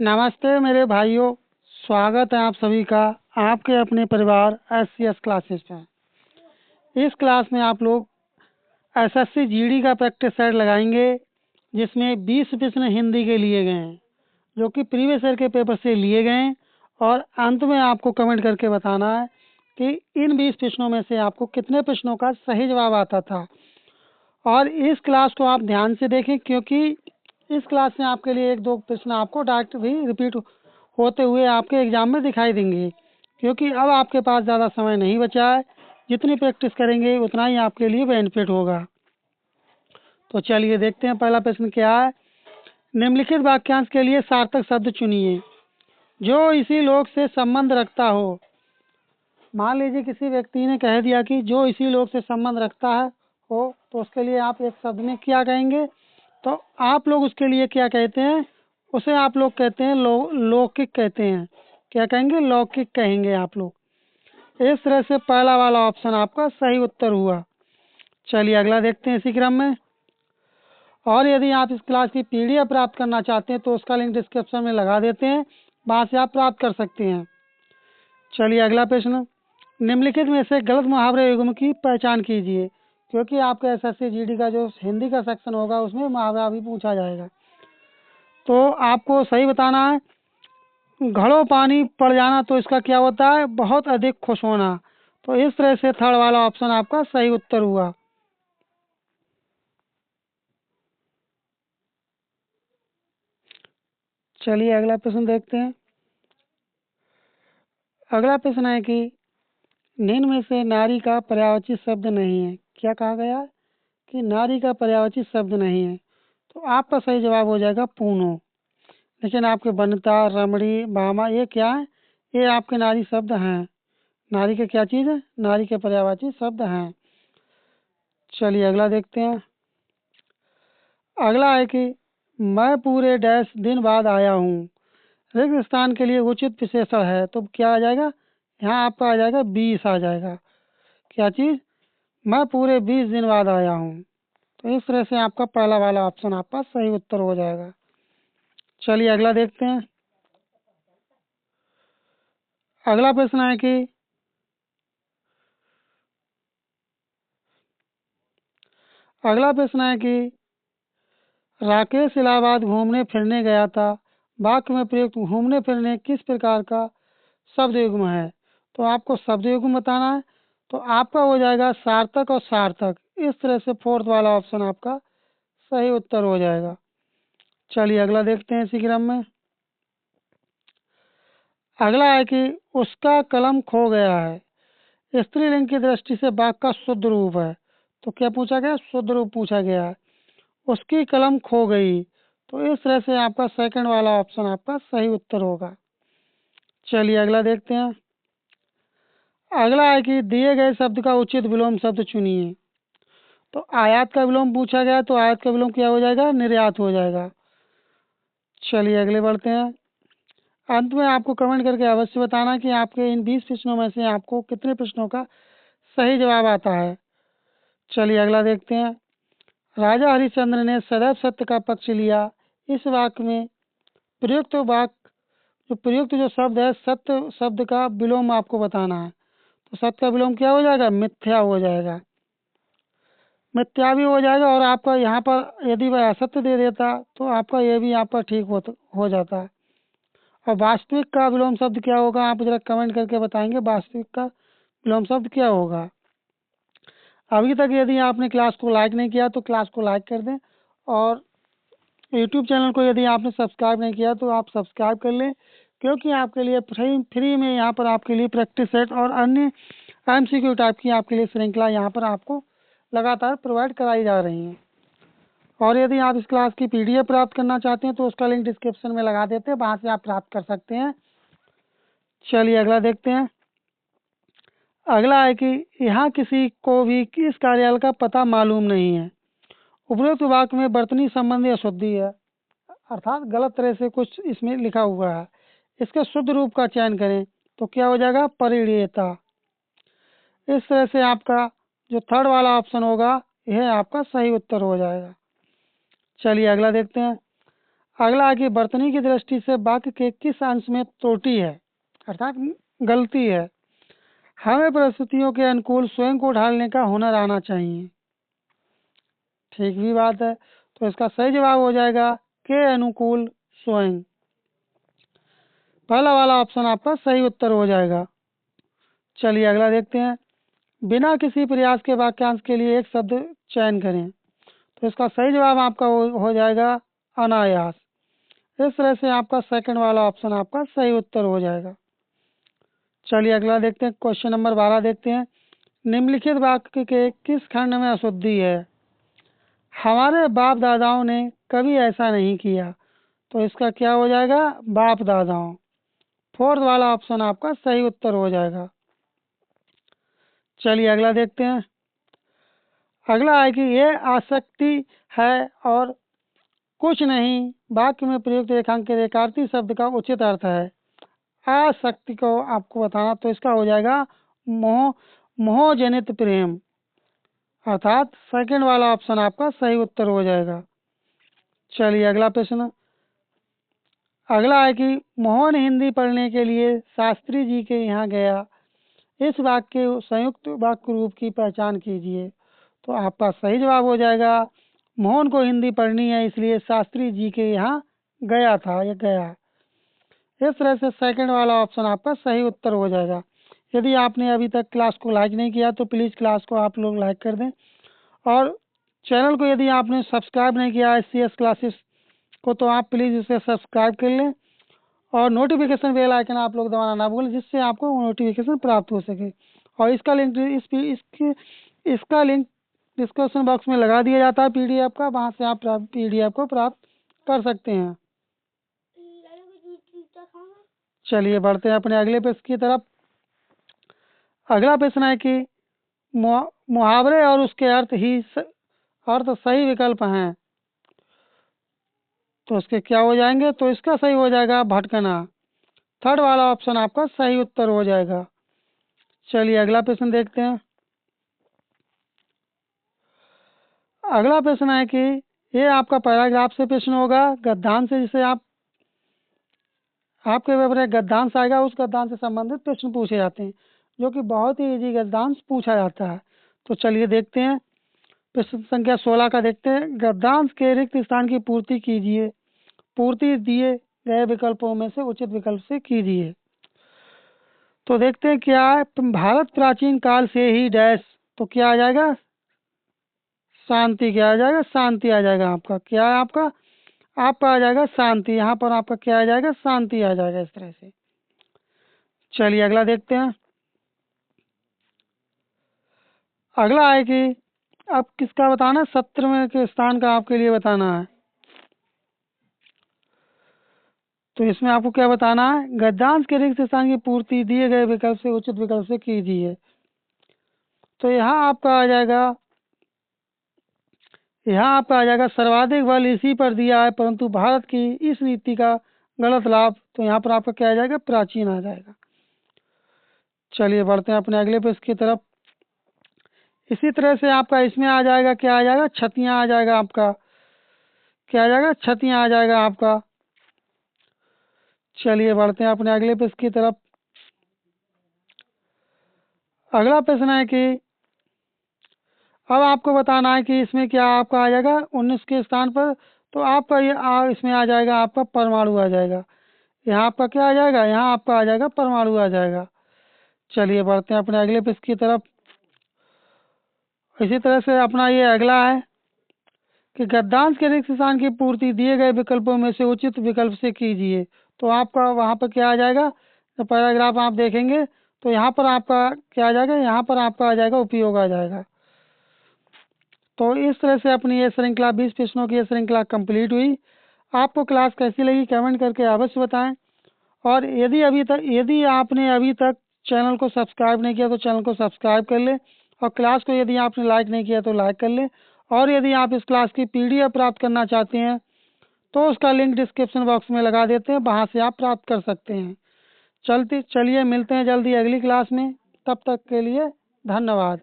नमस्ते मेरे भाइयों, स्वागत है आप सभी का आपके अपने परिवार SCS क्लासेस में। इस क्लास में आप लोग SSC GD का प्रैक्टिस सेट लगाएंगे, जिसमें 20 प्रश्न हिंदी के लिए गए हैं, जो कि प्रीवियस ईयर के पेपर से लिए गए हैं। और अंत में आपको कमेंट करके बताना है कि इन 20 प्रश्नों में से आपको कितने प्रश्नों का सही जवाब आता था। और इस क्लास को आप ध्यान से देखें, क्योंकि इस क्लास में आपके लिए 1-2 प्रश्न आपको डायरेक्ट भी रिपीट होते हुए आपके एग्जाम में दिखाई देंगे, क्योंकि अब आपके पास ज़्यादा समय नहीं बचा है। जितनी प्रैक्टिस करेंगे उतना ही आपके लिए बेनिफिट होगा। तो चलिए देखते हैं पहला प्रश्न क्या है। निम्नलिखित वाक्यांश के लिए सार्थक शब्द चुनिए जो इसी लोक से संबंध रखता हो। मान लीजिए किसी व्यक्ति ने कह दिया कि जो इसी लोक से संबंध रखता है हो, तो उसके लिए आप एक शब्द में क्या कहेंगे? तो आप लोग उसके लिए क्या कहते हैं? उसे आप लोग कहते हैं लौकिक कहते हैं। क्या कहेंगे? लौकिक कहेंगे आप लोग। इस तरह से पहला वाला ऑप्शन आपका सही उत्तर हुआ। चलिए अगला देखते हैं इसी क्रम में। और यदि आप इस क्लास की PDF प्राप्त करना चाहते हैं तो उसका लिंक डिस्क्रिप्शन में लगा देते हैं, वहाँ से आप प्राप्त कर सकते हैं। चलिए अगला प्रश्न। निम्नलिखित में से गलत मुहावरे युग्म की पहचान कीजिए, क्योंकि आपका SSC GD का जो हिंदी का सेक्शन होगा उसमें मुहावरा भी पूछा जाएगा। तो आपको सही बताना है। घड़ों पानी पड़ जाना, तो इसका क्या होता है? बहुत अधिक खुश होना। तो इस तरह से थर्ड वाला ऑप्शन आपका सही उत्तर हुआ। चलिए अगला प्रश्न देखते हैं। अगला प्रश्न है कि निम्न में से नारी का पर्यायवाची शब्द नहीं है। क्या कहा गया है? कि नारी का पर्यायवाची शब्द नहीं है। तो आपका सही जवाब हो जाएगा पूनो। लेकिन आपके वनिता, रमणी, भामा ये क्या है? ये आपके नारी शब्द हैं। नारी के क्या चीज़ है? नारी के पर्यायवाची शब्द हैं। चलिए अगला देखते हैं। अगला है कि मैं पूरे डैश दिन बाद आया हूँ। रिक्त स्थान के लिए उचित विशेषण है, तो क्या आ जाएगा? यहाँ आपका आ जाएगा 20 आ जाएगा। क्या चीज़? मैं पूरे 20 दिन बाद आया हूँ। तो इस तरह से आपका पहला वाला ऑप्शन आपका सही उत्तर हो जाएगा। चलिए अगला देखते हैं। अगला प्रश्न है कि राकेश इलाहाबाद घूमने फिरने गया था। वाक्य में प्रयुक्त घूमने फिरने किस प्रकार का शब्द युग्म है? तो आपको शब्द युग्म बताना है। तो आपका हो जाएगा सार्थक और सार्थक। इस तरह से फोर्थ वाला ऑप्शन आपका सही उत्तर हो जाएगा। चलिए अगला देखते हैं इसी क्रम में। अगला है कि उसका कलम खो गया है। स्त्रीलिंग की दृष्टि से वाक्य का शुद्ध रूप है। तो क्या पूछा गया? शुद्ध रूप पूछा गया है। उसकी कलम खो गई। तो इस तरह से आपका सेकंड वाला ऑप्शन आपका सही उत्तर होगा। चलिए अगला देखते हैं। अगला है कि दिए गए शब्द का उचित विलोम शब्द चुनिए। तो आयात का विलोम पूछा गया, तो आयात का विलोम क्या हो जाएगा? निर्यात हो जाएगा। चलिए अगले बढ़ते हैं। अंत में आपको कमेंट करके अवश्य बताना कि आपके इन 20 प्रश्नों में से आपको कितने प्रश्नों का सही जवाब आता है। चलिए अगला देखते हैं। राजा हरिश्चंद्र ने सदैव सत्य का पक्ष लिया। इस वाक्य में प्रयुक्त जो शब्द है, सत्य शब्द का विलोम आपको बताना है। तो सत्य का विलोम क्या हो जाएगा? मिथ्या हो जाएगा। मिथ्या भी हो जाएगा, और आपका यहाँ पर यदि वह असत्य दे देता तो आपका ये भी आपका ठीक हो जाता है। और वास्तविक का विलोम शब्द क्या होगा? आप जरा कमेंट करके बताएंगे वास्तविक का विलोम शब्द क्या होगा। अभी तक यदि आपने क्लास को लाइक नहीं किया तो क्लास को लाइक कर दें, और यूट्यूब चैनल को यदि आपने सब्सक्राइब नहीं किया तो आप सब्सक्राइब कर लें, क्योंकि आपके लिए फ्री में यहाँ पर आपके लिए प्रैक्टिस सेट और अन्य MCQ टाइप की आपके लिए श्रृंखला यहाँ पर आपको लगातार प्रोवाइड कराई जा रही हैं। और यदि आप इस क्लास की PDF प्राप्त करना चाहते हैं तो उसका लिंक डिस्क्रिप्शन में लगा देते हैं, वहाँ से आप प्राप्त कर सकते हैं। चलिए अगला देखते हैं। अगला है कि यहाँ किसी को भी इस कार्यालय का पता मालूम नहीं है। उपरोक्त वाक्य में वर्तनी संबंधी अशुद्धि है, अर्थात गलत तरह से कुछ इसमें लिखा हुआ है। इसके शुद्ध रूप का चयन करें, तो क्या हो जाएगा? परिणीयता। इस तरह से आपका जो थर्ड वाला ऑप्शन होगा यह आपका सही उत्तर हो जाएगा। चलिए अगला देखते हैं। अगला है कि वर्तनी की दृष्टि से वाक्य के किस अंश में त्रुटि है, अर्थात गलती है। हमें परिस्थितियों के अनुकूल स्वयं को ढालने का हुनर आना चाहिए। ठीक भी बात है, तो इसका सही जवाब हो जाएगा के अनुकूल स्वयं। पहला वाला ऑप्शन आपका सही उत्तर हो जाएगा। चलिए अगला देखते हैं। बिना किसी प्रयास के वाक्यांश के लिए एक शब्द चयन करें। तो इसका सही जवाब आपका हो जाएगा अनायास। इस तरह से आपका सेकंड वाला ऑप्शन आपका सही उत्तर हो जाएगा। चलिए अगला देखते हैं। क्वेश्चन नंबर 12 देखते हैं। निम्नलिखित वाक्य के किस खंड में अशुद्धि है? हमारे बाप दादाओं ने कभी ऐसा नहीं किया। तो इसका क्या हो जाएगा? बाप दादाओं। फोर्थ वाला ऑप्शन आपका सही उत्तर हो जाएगा। चलिए अगला देखते हैं। अगला है कि ये आसक्ति है और कुछ नहीं वाक्य में प्रयुक्त रेखांकित रेखार्थी शब्द का उचित अर्थ है। आसक्ति को आपको बताना, तो इसका हो जाएगा मोह, मोहजनित प्रेम, अर्थात सेकंड वाला ऑप्शन आपका सही उत्तर हो जाएगा। चलिए अगला प्रश्न। अगला है कि मोहन हिंदी पढ़ने के लिए शास्त्री जी के यहाँ गया। इस वाक्य के संयुक्त वाक्य रूप की पहचान कीजिए। तो आपका सही जवाब हो जाएगा मोहन को हिंदी पढ़नी है इसलिए शास्त्री जी के यहाँ गया था या गया। इस तरह से सेकंड वाला ऑप्शन आपका सही उत्तर हो जाएगा। यदि आपने अभी तक क्लास को लाइक नहीं किया तो प्लीज़ क्लास को आप लोग लाइक कर दें, और चैनल को यदि आपने सब्सक्राइब नहीं किया SCS क्लासेस को तो आप प्लीज़ इसे सब्सक्राइब कर लें और नोटिफिकेशन बेल आइकन आप लोग दबाना ना भूलें, जिससे आपको नोटिफिकेशन प्राप्त हो सके। और इसका लिंक डिस्क्रिप्शन बॉक्स में लगा दिया जाता है PDF का, वहाँ से आप PDF को प्राप्त कर सकते हैं। चलिए बढ़ते हैं अपने अगले प्रश्न की तरफ। अगला प्रश्न है कि मुहावरे और उसके अर्थ सही विकल्प हैं। तो इसके क्या हो जाएंगे? तो इसका सही हो जाएगा भटकना। थर्ड वाला ऑप्शन आपका सही उत्तर हो जाएगा। चलिए अगला प्रश्न देखते हैं। अगला प्रश्न है कि ये आपका पैराग्राफ से प्रश्न होगा, गद्यांश से, जिसे आपके पेपर में गद्यांश आएगा उस गद्यांश से संबंधित प्रश्न पूछे जाते हैं, जो कि बहुत ही इजी गद्यांश पूछा जाता है। तो चलिए देखते हैं। प्रश्न संख्या 16 का देखते हैं। गद्यांश के रिक्त स्थान की पूर्ति कीजिए। पूर्ति दिए गए विकल्पों में से उचित विकल्प से कीजिए। तो देखते हैं क्या है। भारत प्राचीन काल से ही डैश, तो क्या आ जाएगा? शांति। क्या आ जाएगा? शांति आ जाएगा। आपका क्या है? आपका आ जाएगा शांति। यहाँ पर आपका क्या आ जाएगा? शांति आ जाएगा इस तरह से। चलिए अगला देखते हैं। अगला है कि अब किसका बताना है? 17वें के स्थान का आपके लिए बताना है। तो इसमें आपको क्या बताना है? गद्यांश के रिक्त स्थान की पूर्ति दिए गए विकल्प से उचित विकल्प से कीजिए। तो यहाँ आपका आ जाएगा सर्वाधिक बल इसी पर दिया है, परंतु भारत की इस नीति का गलत लाभ। तो यहाँ पर आपका क्या आ जाएगा? प्राचीन आ जाएगा। चलिए बढ़ते हैं अपने अगले प्रश्न की तरफ। इसी तरह से आपका इसमें आ जाएगा, क्या आ जाएगा? छतियाँ आ जाएगा आपका। क्या आ जाएगा? छतियाँ आ जाएगा आपका। चलिए बढ़ते हैं अपने अगले प्रश्न की तरफ। अगला प्रश्न है कि अब आपको बताना है कि इसमें क्या आपका आ जाएगा 19 के स्थान पर। तो आपका इसमें आ जाएगा आपका परमाणु आ जाएगा। यहाँ आपका क्या आ जाएगा? यहाँ आपका आ जाएगा परमाणु आ जाएगा। चलिए बढ़ते हैं अपने अगले प्रश्न की तरफ। इसी तरह से अपना ये अगला है कि गद्यांश के रिक्त स्थान की पूर्ति दिए गए विकल्पों में से उचित विकल्प से कीजिए। तो आपका वहाँ पर क्या आ जाएगा? तो पैराग्राफ आप देखेंगे तो यहाँ पर आपका क्या आ जाएगा? यहाँ पर आपका आ जाएगा उपयोग आ जाएगा। तो इस तरह से अपनी ये श्रृंखला 20 प्रश्नों की ये श्रृंखला कंप्लीट हुई। आपको क्लास कैसी लगी कमेंट करके अवश्य बताएं। और यदि आपने अभी तक चैनल को सब्सक्राइब नहीं किया तो चैनल को सब्सक्राइब कर ले, और क्लास को यदि आपने लाइक नहीं किया तो लाइक कर ले। और यदि आप इस क्लास की PDF प्राप्त करना चाहते हैं तो उसका लिंक डिस्क्रिप्शन बॉक्स में लगा देते हैं, वहाँ से आप प्राप्त कर सकते हैं। चलिए मिलते हैं जल्दी अगली क्लास में। तब तक के लिए धन्यवाद।